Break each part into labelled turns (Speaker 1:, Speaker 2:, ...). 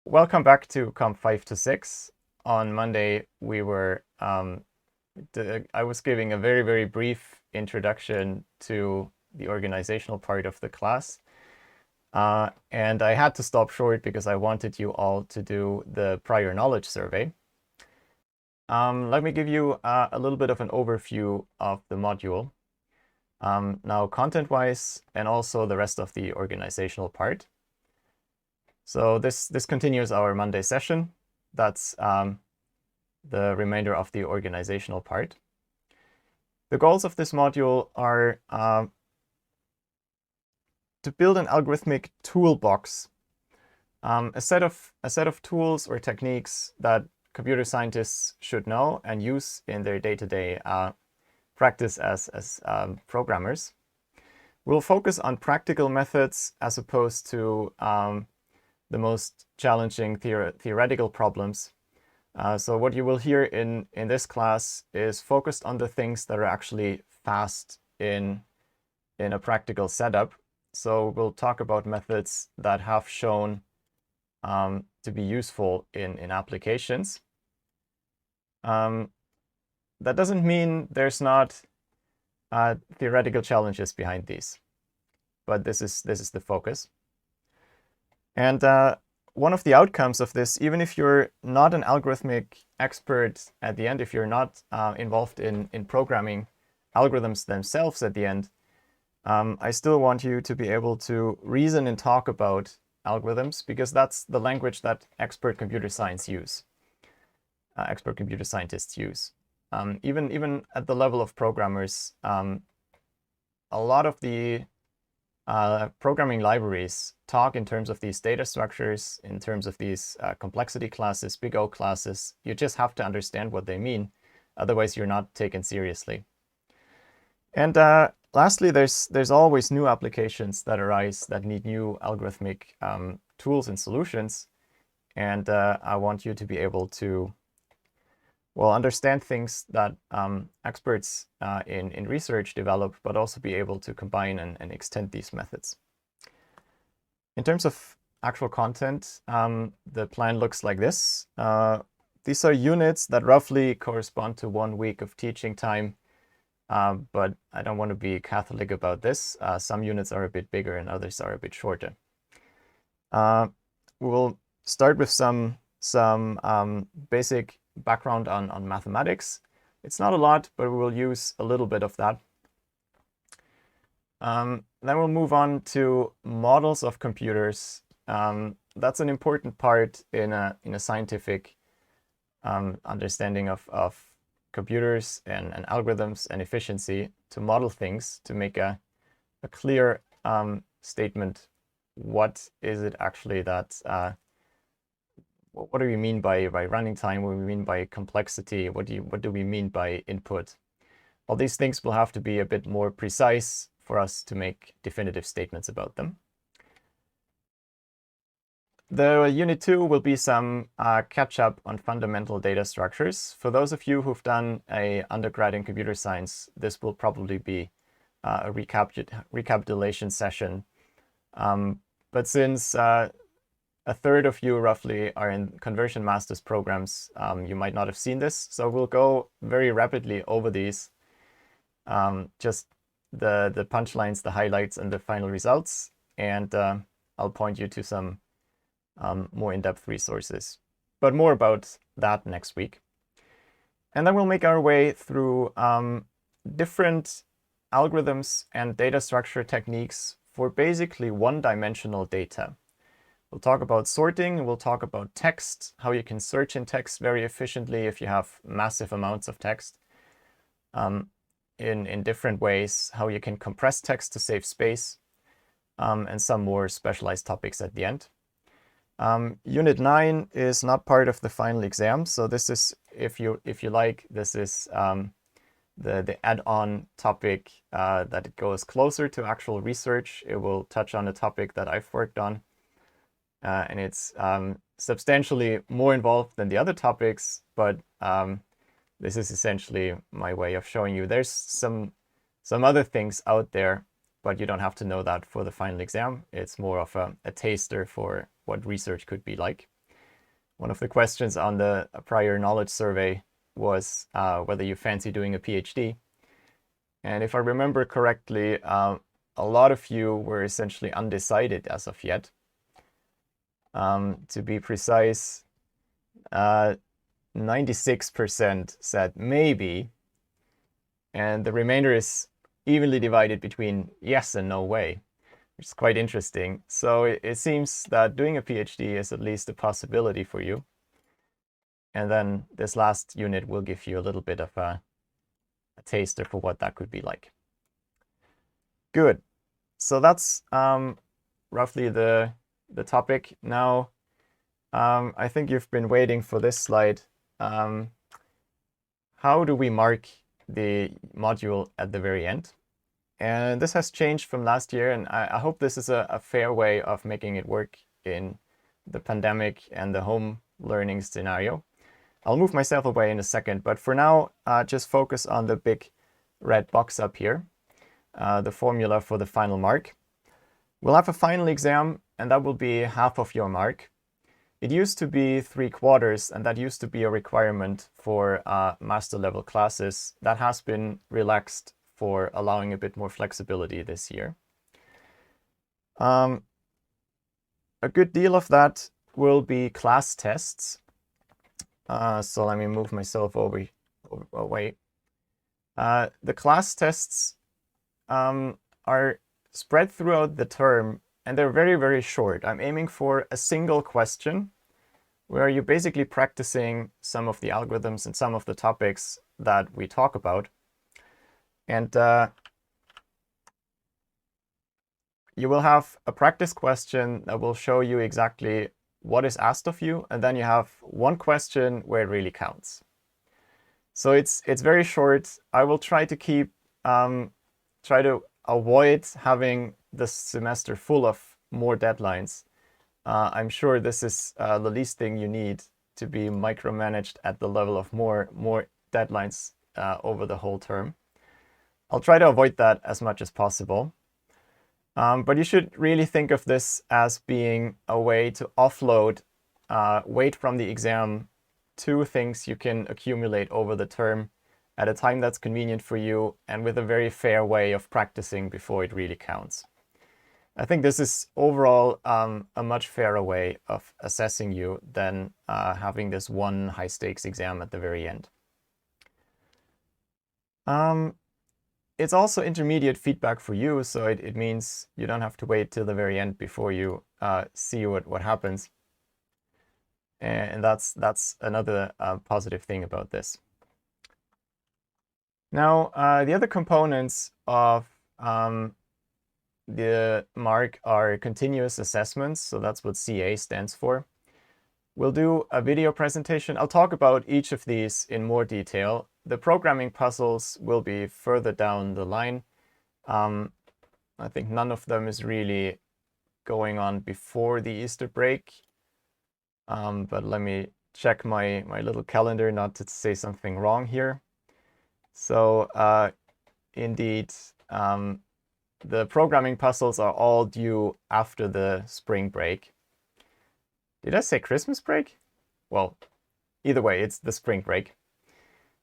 Speaker 1: welcome back to COMP526. On Monday, I was giving a very, very brief introduction to the organizational part of the class. And I had to stop short because I wanted you all to do the prior knowledge survey. Let me give you a little bit of an overview of the module. Now, content-wise, and also the rest of the organizational part. So this continues our Monday session. That's the remainder of the organizational part. The goals of this module are to build an algorithmic toolbox, a set of tools or techniques that computer scientists should know and use in their day-to-day practice as programmers. We'll focus on practical methods as opposed to the most challenging theoretical problems. So what you will hear in this class is focused on the things that are actually fast in a practical setup. So we'll talk about methods that have shown to be useful in applications. That doesn't mean there's not theoretical challenges behind these, but this is the focus. And one of the outcomes of this, even if you're not an algorithmic expert at the end, if you're not involved in programming algorithms themselves at the end, I still want you to be able to reason and talk about algorithms, because that's the language that expert computer scientists use. Even at the level of programmers, a lot of the programming libraries talk in terms of these data structures, in terms of these complexity classes, big O classes. You just have to understand what they mean. Otherwise, you're not taken seriously. And lastly, there's always new applications that arise that need new algorithmic tools and solutions. And I want you to be able to, well, understand things that experts in research develop, but also be able to combine and extend these methods. In terms of actual content, the plan looks like this. These are units that roughly correspond to 1 week of teaching time, but I don't want to be Catholic about this. Some units are a bit bigger and others are a bit shorter. We'll start with some basic background on mathematics. It's not a lot, but we will use a little bit of that. Then we'll move on to models of computers. That's an important part in a scientific understanding of computers and algorithms and efficiency, to model things, to make a clear statement. What is it actually that what do we mean by running time? What do we mean by complexity? What do we mean by input? All these things will have to be a bit more precise for us to make definitive statements about them. The Unit 2 will be some catch-up on fundamental data structures. For those of you who've done an undergrad in computer science, this will probably be a recapitulation session. But since a third of you roughly are in conversion masters programs, you might not have seen this. So we'll go very rapidly over these, just the punchlines, the highlights, and the final results. And I'll point you to some more in-depth resources, but more about that next week. And then we'll make our way through different algorithms and data structure techniques for basically one-dimensional data. We'll talk about sorting, we'll talk about text, how you can search in text very efficiently if you have massive amounts of text in different ways, how you can compress text to save space, and some more specialized topics at the end. Unit 9 is not part of the final exam, so this is, if you like, this is the add-on topic that it goes closer to actual research. It will touch on a topic that I've worked on. And it's substantially more involved than the other topics, but this is essentially my way of showing you there's some other things out there, but you don't have to know that for the final exam. It's more of a taster for what research could be like. one of the questions on the prior knowledge survey was whether you fancy doing a PhD. And if I remember correctly, a lot of you were essentially undecided as of yet. To be precise, 96% said maybe, and the remainder is evenly divided between yes and no way, which is quite interesting. So it seems that doing a PhD is at least a possibility for you. And then this last unit will give you a little bit of a taster for what that could be like. Good. So that's roughly the topic. Now, I think you've been waiting for this slide. How do we mark the module at the very end? And this has changed from last year, and I hope this is a fair way of making it work in the pandemic and the home learning scenario. I'll move myself away in a second, but for now, just focus on the big red box up here, the formula for the final mark. We'll have a final exam, and that will be half of your mark. It used to be 3/4, and that used to be a requirement for master level classes. That has been relaxed for allowing a bit more flexibility this year. A good deal of that will be class tests. So let me move myself away. The class tests are spread throughout the term, and they're very, very short. I'm aiming for a single question where you're basically practicing some of the algorithms and some of the topics that we talk about. And you will have a practice question that will show you exactly what is asked of you, and then you have one question where it really counts. So it's very short. I will try to avoid having this semester full of more deadlines. I'm sure this is the least thing you need to be micromanaged at the level of more deadlines over the whole term. I'll try to avoid that as much as possible. But you should really think of this as being a way to offload weight from the exam to things you can accumulate over the term at a time that's convenient for you and with a very fair way of practicing before it really counts. I think this is overall a much fairer way of assessing you than having this one high-stakes exam at the very end. It's also intermediate feedback for you, so it means you don't have to wait till the very end before you see what happens. And that's another positive thing about this. Now, the other components of the mark are continuous assessments, so that's what CA stands for. We'll do a video presentation. I'll talk about each of these in more detail. The programming puzzles will be further down the line. I think none of them is really going on before the Easter break. But let me check my little calendar not to say something wrong here. So indeed, the programming puzzles are all due after the spring break. Did I say Christmas break? Well, either way, it's the spring break.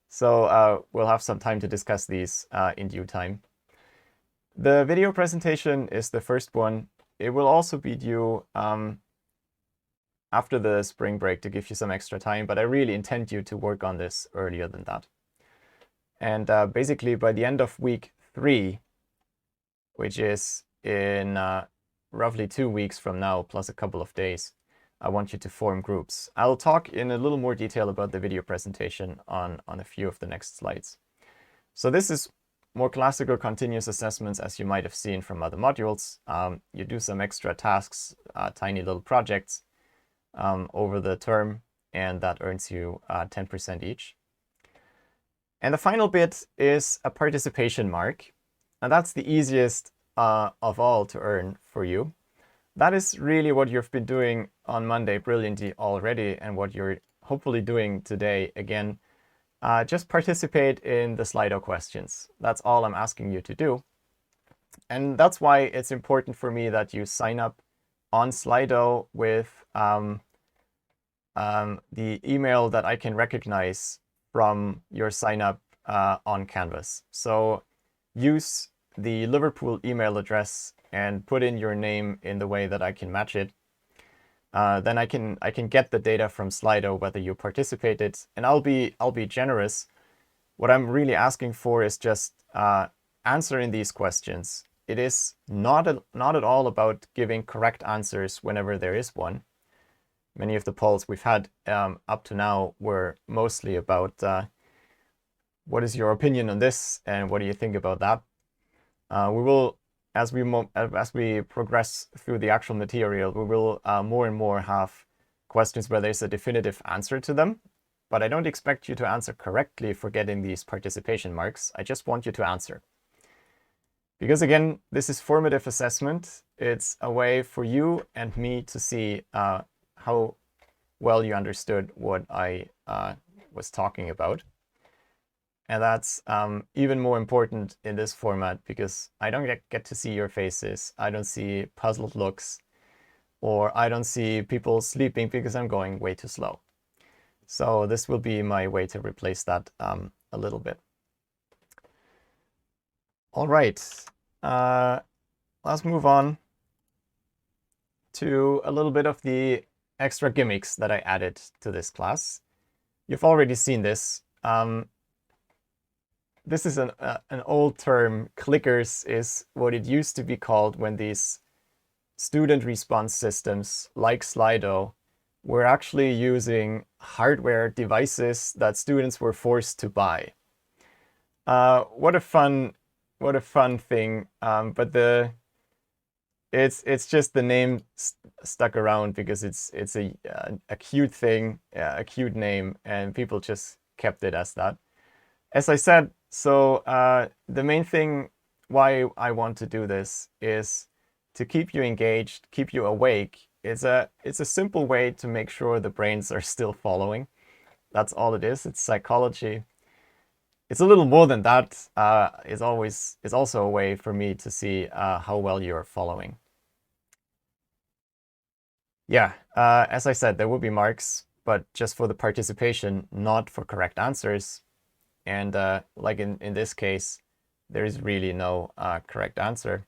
Speaker 1: So we'll have some time to discuss these in due time. The video presentation is the first one. It will also be due after the spring break to give you some extra time, but I really intend you to work on this earlier than that. And basically by the end of week 3, which is in roughly 2 weeks from now, plus a couple of days, I want you to form groups. I'll talk in a little more detail about the video presentation on a few of the next slides. So this is more classical continuous assessments as you might have seen from other modules. You do some extra tasks, tiny little projects over the term, and that earns you 10% each. And the final bit is a participation mark. And that's the easiest of all to earn for you. That is really what you've been doing on Monday brilliantly already, and what you're hopefully doing today again. Just participate in the Slido questions. That's all I'm asking you to do. And that's why it's important for me that you sign up on Slido with the email that I can recognize from your sign up on Canvas. So use the Liverpool email address and put in your name in the way that I can match it. Then I can get the data from Slido whether you participated, and I'll be generous. What I'm really asking for is just answering these questions. It is not at all about giving correct answers whenever there is one. Many of the polls we've had up to now were mostly about what is your opinion on this and what do you think about that. We will, as we progress through the actual material, we will more and more have questions where there's a definitive answer to them. But I don't expect you to answer correctly for getting these participation marks. I just want you to answer. Because again, this is formative assessment. It's a way for you and me to see how well you understood what I was talking about. And that's even more important in this format because I don't get to see your faces. I don't see puzzled looks, or I don't see people sleeping because I'm going way too slow. So this will be my way to replace that a little bit. All right, let's move on to a little bit of the extra gimmicks that I added to this class. You've already seen this. This is an old term. Clickers is what it used to be called when these student response systems like Slido were actually using hardware devices that students were forced to buy. What a fun thing! But it's just the name stuck around because it's a cute thing, a cute name, and people just kept it as that. As I said, so the main thing why I want to do this is to keep you engaged, keep you awake. It's a simple way to make sure the brains are still following. That's all it is. It's psychology. It's a little more than that. It's also a way for me to see how well you're following. Yeah, as I said, there will be marks, but just for the participation, not for correct answers. And like in this case, there is really no correct answer.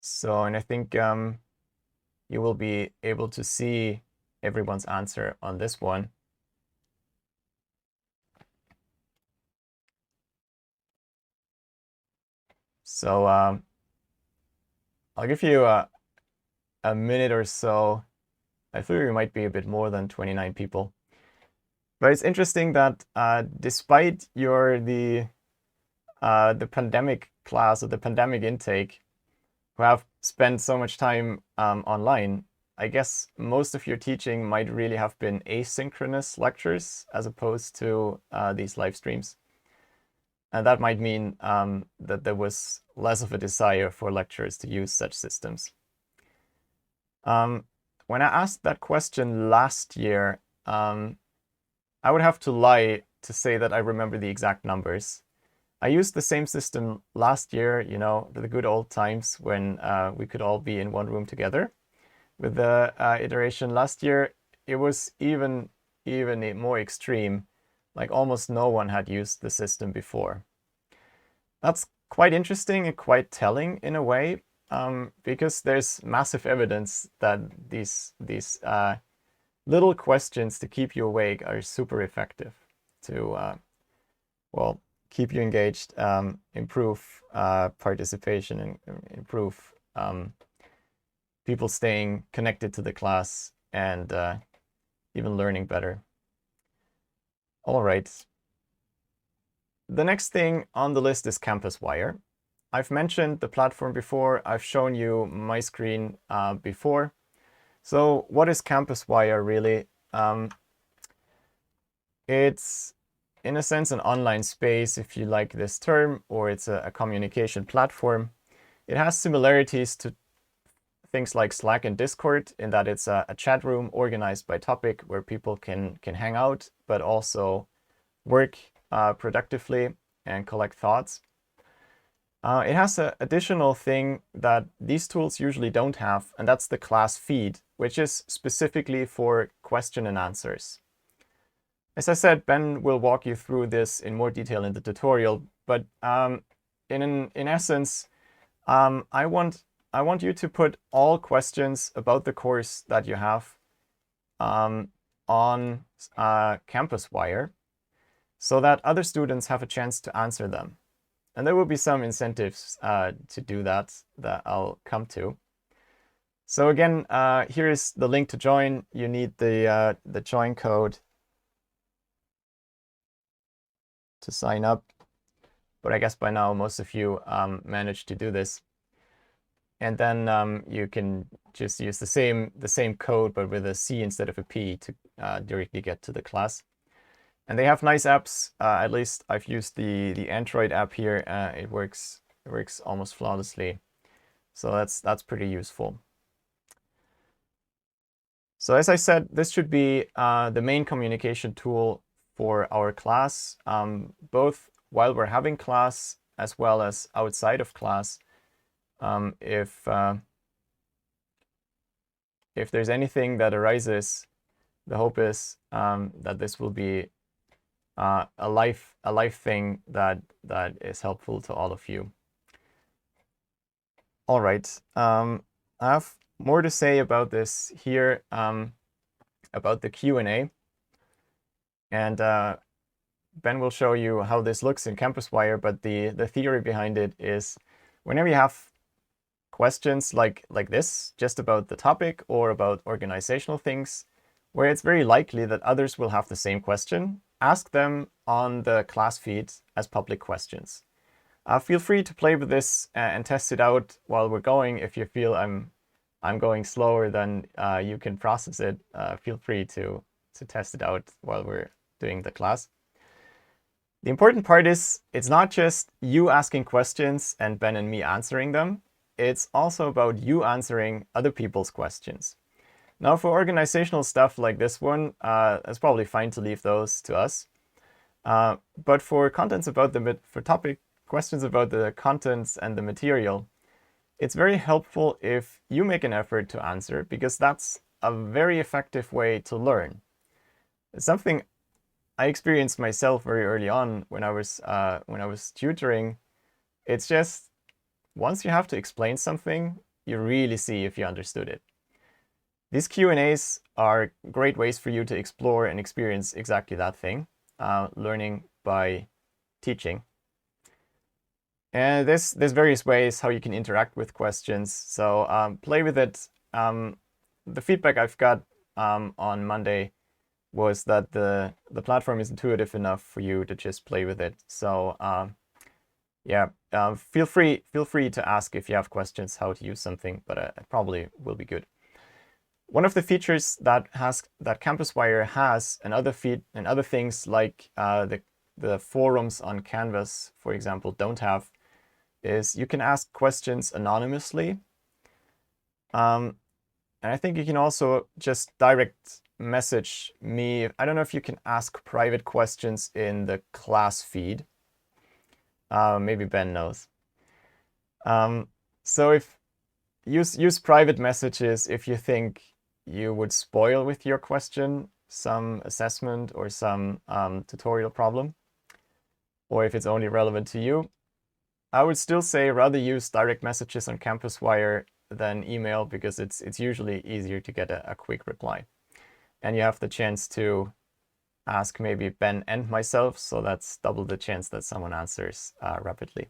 Speaker 1: So, and I think you will be able to see everyone's answer on this one. So I'll give you a minute or so. I think it might be a bit more than 29 people. But it's interesting that despite the pandemic class or the pandemic intake, who have spent so much time online, I guess most of your teaching might really have been asynchronous lectures as opposed to these live streams. And that might mean that there was less of a desire for lecturers to use such systems. When I asked that question last year, I would have to lie to say that I remember the exact numbers. I used the same system last year, you know, the good old times when we could all be in one room together. With the iteration last year, it was even more extreme. Like almost no one had used the system before. That's quite interesting and quite telling in a way, because there's massive evidence that these little questions to keep you awake are super effective to, well, keep you engaged, improve participation, and improve people staying connected to the class and even learning better. All right. The next thing on the list is CampusWire. I've mentioned the platform before. I've shown you my screen before. So what is CampusWire really? It's, in a sense, an online space, if you like this term, or it's a communication platform. It has similarities to things like Slack and Discord in that it's a chat room organized by topic where people can hang out, but also work productively and collect thoughts. It has an additional thing that these tools usually don't have, and that's the class feed, which is specifically for question and answers. As I said, Ben will walk you through this in more detail in the tutorial, but in essence, I want you to put all questions about the course that you have on CampusWire so that other students have a chance to answer them. And there will be some incentives to do that I'll come to. So again, here is the link to join. You need the join code to sign up. But I guess by now most of you managed to do this. And then you can just use the same code, but with a C instead of a P to directly get to the class. And they have nice apps. At least I've used the Android app here. It works almost flawlessly. So that's pretty useful. So as I said, this should be the main communication tool for our class, both while we're having class as well as outside of class. If there's anything that arises, the hope is that this will be a live thing that is helpful to all of you. All right, I have more to say about this here, about the Q&A, and Ben will show you how this looks in CampusWire. But the theory behind it is, whenever you have questions like this, just about the topic or about organizational things, where it's very likely that others will have the same question, ask them on the class feed as public questions. Feel free to play with this and test it out while we're going. If you feel I'm going slower than you can process it, feel free to test it out while we're doing the class. The important part is, it's not just you asking questions and Ben and me answering them. It's also about you answering other people's questions. Now, for organizational stuff like this one, it's probably fine to leave those to us. But for questions about the contents and the material, it's very helpful if you make an effort to answer, because that's a very effective way to learn. It's something I experienced myself very early on when I was tutoring. It's just, once you have to explain something, you really see if you understood it. These Q&As are great ways for you to explore and experience exactly that thing, learning by teaching. And there's various ways how you can interact with questions. So play with it. The feedback I've got on Monday was that the platform is intuitive enough for you to just play with it. So yeah, feel free to ask if you have questions how to use something, but it probably will be good. One of the features that CampusWire has, and other things like the forums on Canvas, for example, don't have, is you can ask questions anonymously. And I think you can also just direct message me. I don't know if you can ask private questions in the class feed. Maybe Ben knows. So if use private messages if you think you would spoil with your question some assessment or some tutorial problem, or if it's only relevant to you. I would still say rather use direct messages on CampusWire than email, because it's usually easier to get a quick reply. And you have the chance to ask maybe Ben and myself, so that's double the chance that someone answers rapidly.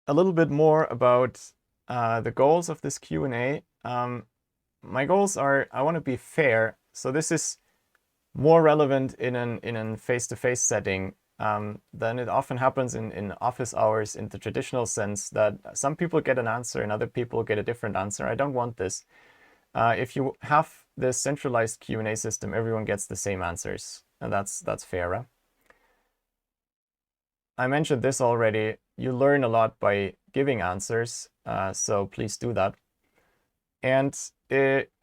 Speaker 1: A little bit more about the goals of this Q&A. My goals are, I want to be fair, so this is more relevant in a face-to-face setting than it often happens in office hours, in the traditional sense that some people get an answer and other people get a different answer. I don't want this. If you have this centralized Q&A system, everyone gets the same answers, and that's fairer. I mentioned this already. You learn a lot by giving answers, so please do that. And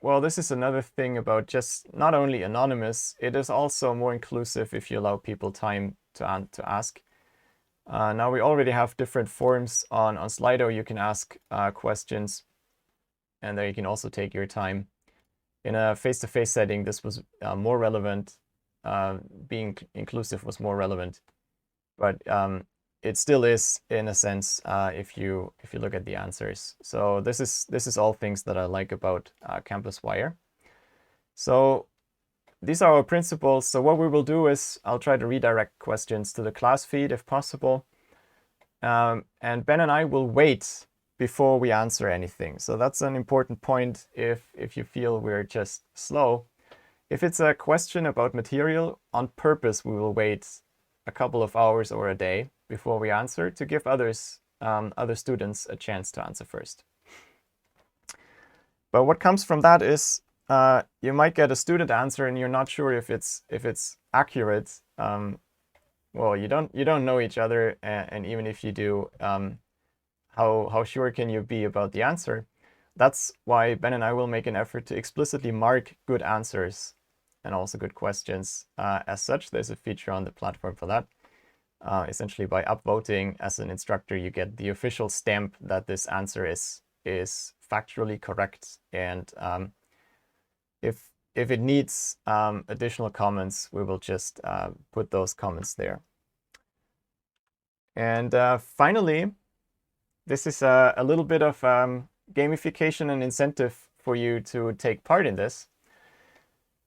Speaker 1: well, this is another thing about just not only anonymous, it is also more inclusive if you allow people time to ask. Now we already have different forms on Slido. You can ask questions, and there you can also take your time. In a face-to-face setting, this was more relevant. Being inclusive was more relevant, but it still is in a sense if you look at the answers. So this is all things that I like about Campus Wire. So these are our principles. So what we will do is I'll try to redirect questions to the class feed if possible. And Ben and I will wait before we answer anything. So that's an important point if you feel we're just slow. If it's a question about material, on purpose, we will wait a couple of hours or a day before we answer to give other students a chance to answer first. But what comes from that is you might get a student answer and you're not sure if it's accurate. Well, you don't know each other, and even if you do, how sure can you be about the answer? That's why Ben and I will make an effort to explicitly mark good answers and also good questions. As such, there's a feature on the platform for that. Essentially, by upvoting as an instructor, you get the official stamp that this answer is factually correct. And if it needs additional comments, we will just put those comments there. And finally, this is a little bit of gamification and incentive for you to take part in this.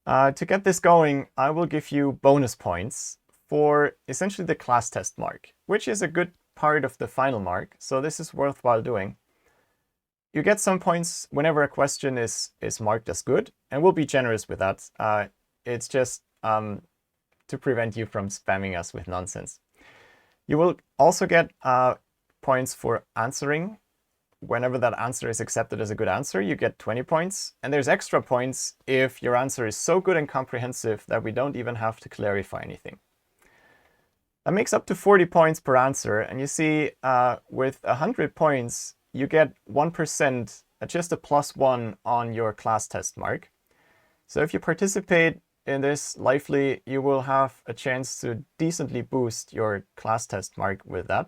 Speaker 1: To get this going, I will give you bonus points for essentially the class test mark, which is a good part of the final mark. So this is worthwhile doing. You get some points whenever a question is marked as good, and we'll be generous with that. It's just to prevent you from spamming us with nonsense. You will also get points for answering. Whenever that answer is accepted as a good answer, you get 20 points. And there's extra points if your answer is so good and comprehensive that we don't even have to clarify anything. That makes up to 40 points per answer. And you see, with 100 points, you get 1%, just a +1 on your class test mark. So if you participate in this lively, you will have a chance to decently boost your class test mark with that.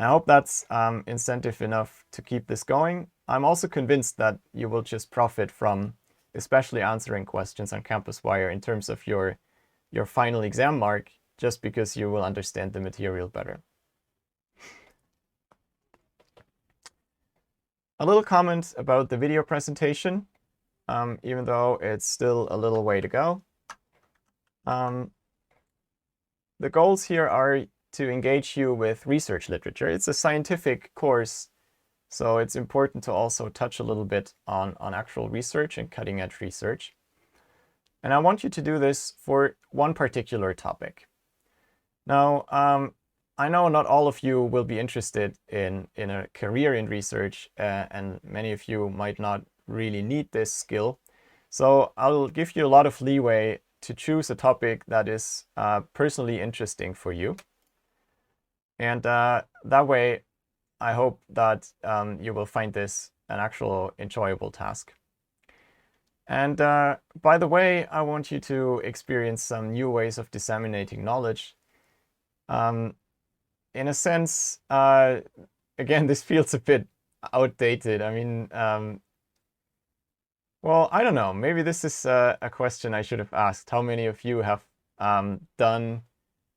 Speaker 1: I hope that's incentive enough to keep this going. I'm also convinced that you will just profit from especially answering questions on Campus Wire in terms of your final exam mark, just because you will understand the material better. A little comment about the video presentation, even though it's still a little way to go. The goals here are to engage you with research literature. It's a scientific course, so it's important to also touch a little bit on actual research and cutting-edge research. And I want you to do this for one particular topic. Now, I know not all of you will be interested in a career in research, and many of you might not really need this skill. So I'll give you a lot of leeway to choose a topic that is personally interesting for you. And that way, I hope that you will find this an actual enjoyable task. And by the way, I want you to experience some new ways of disseminating knowledge. In a sense, again, this feels a bit outdated. I mean, well, I don't know. Maybe this is a question I should have asked. How many of you have done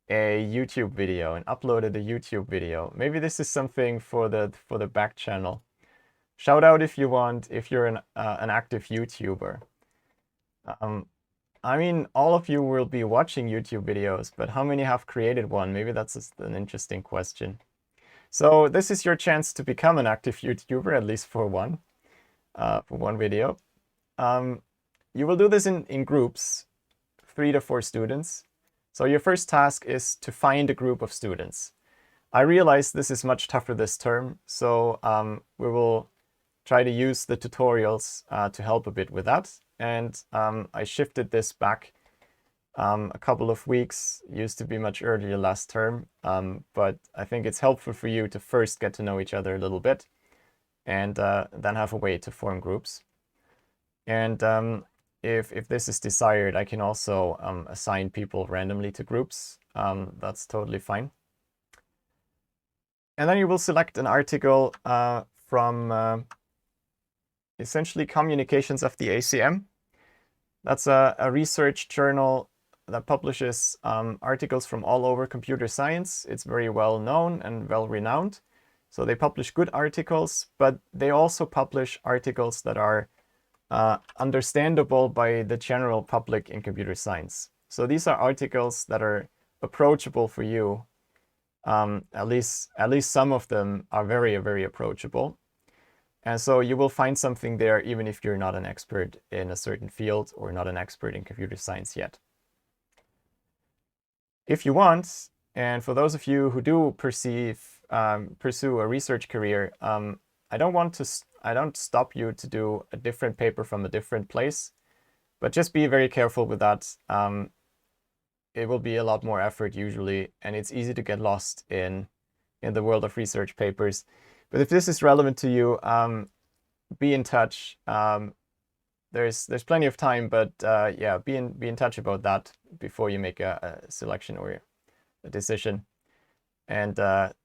Speaker 1: a YouTube video and uploaded a YouTube video? Maybe this is something for the back channel. Shout out if you want, if you're an active YouTuber. I mean, all of you will be watching YouTube videos, but how many have created one? Maybe that's just an interesting question. So this is your chance to become an active YouTuber, at least for one video. You will do this in groups, 3 to 4 students. So your first task is to find a group of students. I realize this is much tougher this term, so we will try to use the tutorials to help a bit with that. And I shifted this back a couple of weeks. Used to be much earlier last term, but I think it's helpful for you to first get to know each other a little bit and then have a way to form groups. And if this is desired, I can also assign people randomly to groups. That's totally fine. And then you will select an article from essentially Communications of the ACM. That's a research journal that publishes articles from all over computer science. It's very well known and well renowned. So they publish good articles, but they also publish articles that are understandable by the general public in computer science. So these are articles that are approachable for you. At least some of them are very, very approachable. And so you will find something there even if you're not an expert in a certain field or not an expert in computer science yet. If you want, and for those of you who do pursue a research career, I don't stop you to do a different paper from a different place, but just be very careful with that. It will be a lot more effort usually, and it's easy to get lost in the world of research papers. But if this is relevant to you, be in touch. There's plenty of time, but yeah, be in touch about that before you make a selection or a decision. And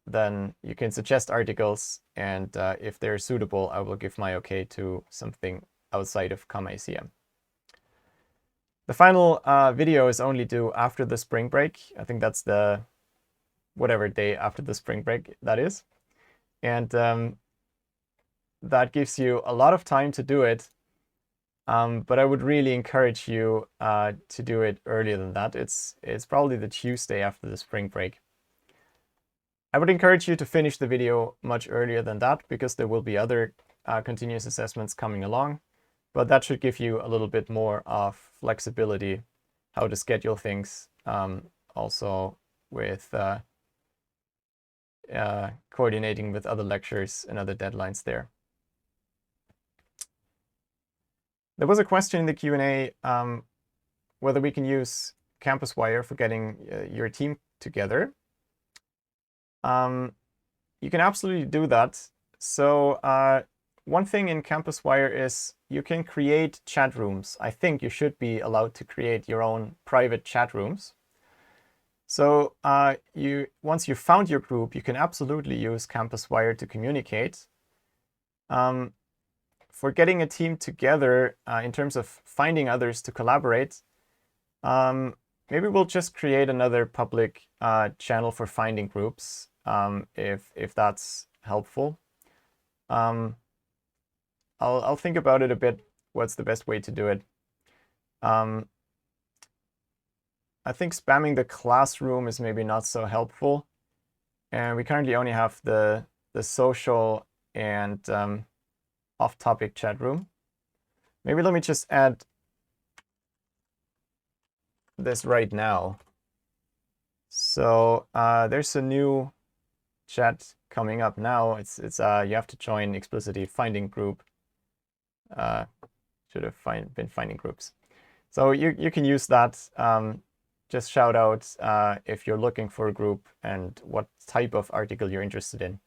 Speaker 1: then you can suggest articles, and if they're suitable, I will give my okay to something outside of COMP526. The final video is only due after the spring break. I think that's the whatever day after the spring break that is. And that gives you a lot of time to do it. But I would really encourage you to do it earlier than that. It's probably the Tuesday after the spring break. I would encourage you to finish the video much earlier than that because there will be other continuous assessments coming along. But that should give you a little bit more of flexibility, how to schedule things, also with coordinating with other lectures and other deadlines there. There was a question in the Q&A whether we can use CampusWire for getting your team together. You can absolutely do that. So one thing in CampusWire is you can create chat rooms. I think you should be allowed to create your own private chat rooms. So once you've found your group, you can absolutely use CampusWire to communicate. For getting a team together, in terms of finding others to collaborate, maybe we'll just create another public channel for finding groups, if that's helpful. I'll think about it a bit, what's the best way to do it. I think spamming the classroom is maybe not so helpful. And we currently only have the social and off-topic chat room. Maybe let me just add this right now. So there's a new chat coming up now. It's you have to join explicitly finding group. Should have been finding groups. So you can use that. Just shout out if you're looking for a group and what type of article you're interested in.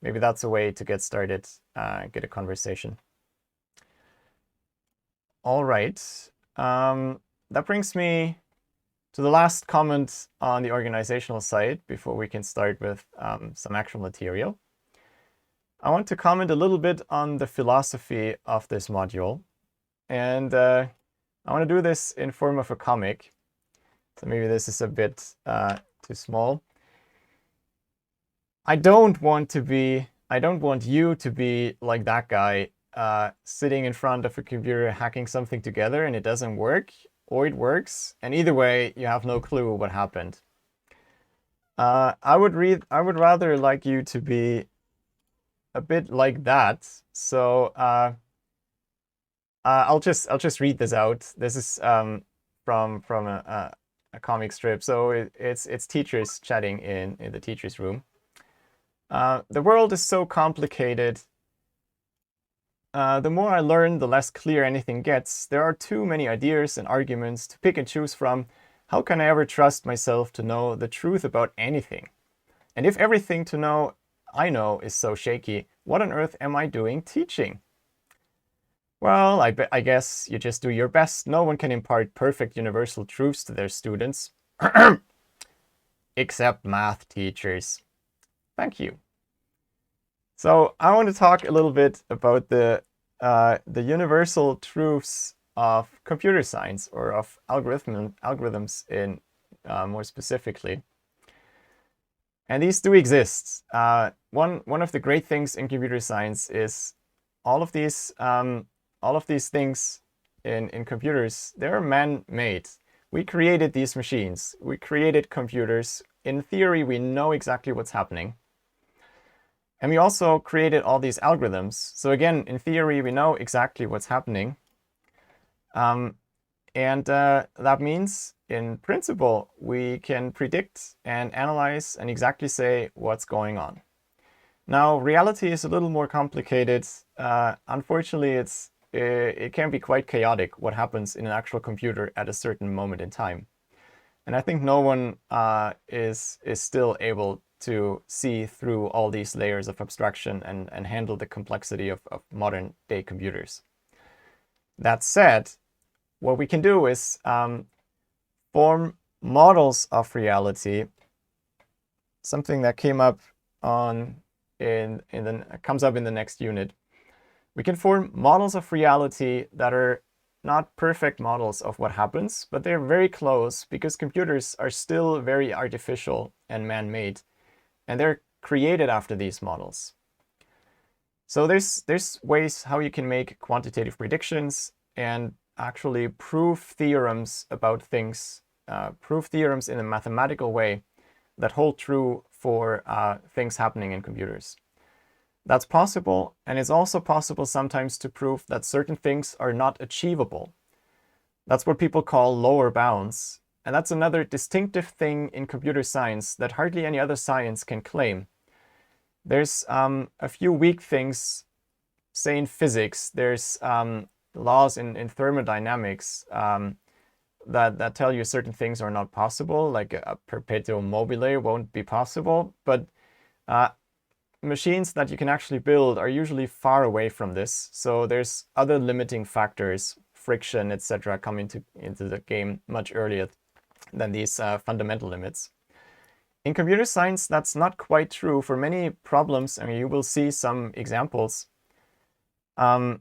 Speaker 1: Maybe that's a way to get started, get a conversation. All right. That brings me to the last comment on the organizational side before we can start with some actual material. I want to comment a little bit on the philosophy of this module. And I want to do this in form of a comic. So maybe this is a bit too small. I don't want you to be like that guy sitting in front of a computer hacking something together and it doesn't work, or it works, and either way you have no clue what happened. I would rather like you to be a bit like that. So I'll just read this out. This is from a comic strip. So it's teachers chatting in the teachers' room. The world is so complicated. The more I learn, the less clear anything gets. There are too many ideas and arguments to pick and choose from. How can I ever trust myself to know the truth about anything? And if everything I know is so shaky, what on earth am I doing teaching? Well, I guess you just do your best. No one can impart perfect universal truths to their students. Except math teachers. Thank you. So I want to talk a little bit about the universal truths of computer science, or of algorithms in more specifically. And these do exist. One of the great things in computer science is all of these things in computers, they're man-made. We created these machines. We created computers. In theory, we know exactly what's happening. And we also created all these algorithms. So again, in theory, we know exactly what's happening. That means, in principle, we can predict and analyze and exactly say what's going on. Now, reality is a little more complicated. Unfortunately, it can be quite chaotic what happens in an actual computer at a certain moment in time. And I think no one is still able to see through all these layers of abstraction and handle the complexity of modern day computers. That said, what we can do is form models of reality, something that came up comes up in the next unit. We can form models of reality that are not perfect models of what happens, but they're very close, because computers are still very artificial and man-made, and they're created after these models. So there's ways how you can make quantitative predictions and actually prove theorems about things, prove theorems in a mathematical way that hold true for things happening in computers. That's possible, and it's also possible sometimes to prove that certain things are not achievable. That's what people call lower bounds, and that's another distinctive thing in computer science that hardly any other science can claim. There's a few weak things, say in physics. There's laws in thermodynamics that tell you certain things are not possible, like a perpetuum mobile won't be possible, but machines that you can actually build are usually far away from this. So there's other limiting factors, friction, etc., come into the game much earlier than these fundamental limits. In computer science, that's not quite true for many problems. I mean, you will see some examples. For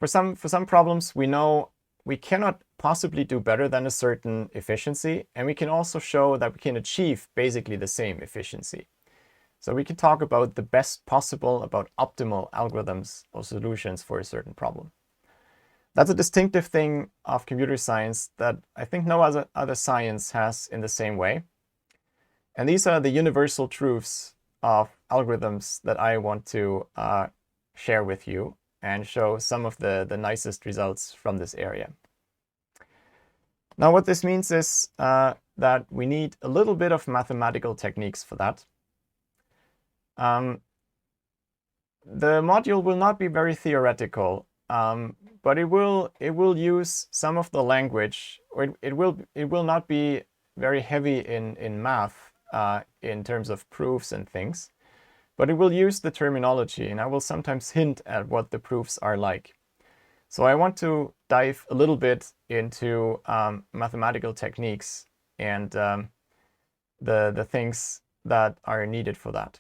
Speaker 1: some problems, we know we cannot possibly do better than a certain efficiency, and we can also show that we can achieve basically the same efficiency. So we can talk about the best possible, about optimal algorithms or solutions for a certain problem. That's a distinctive thing of computer science that I think no other science has in the same way. And these are the universal truths of algorithms that I want to share with you and show some of the nicest results from this area. Now, what this means is that we need a little bit of mathematical techniques for that. The module will not be very theoretical, but it will use some of the language, or it will not be very heavy in math in terms of proofs and things, but it will use the terminology, and I will sometimes hint at what the proofs are like. So I want to dive a little bit into mathematical techniques and the things that are needed for that.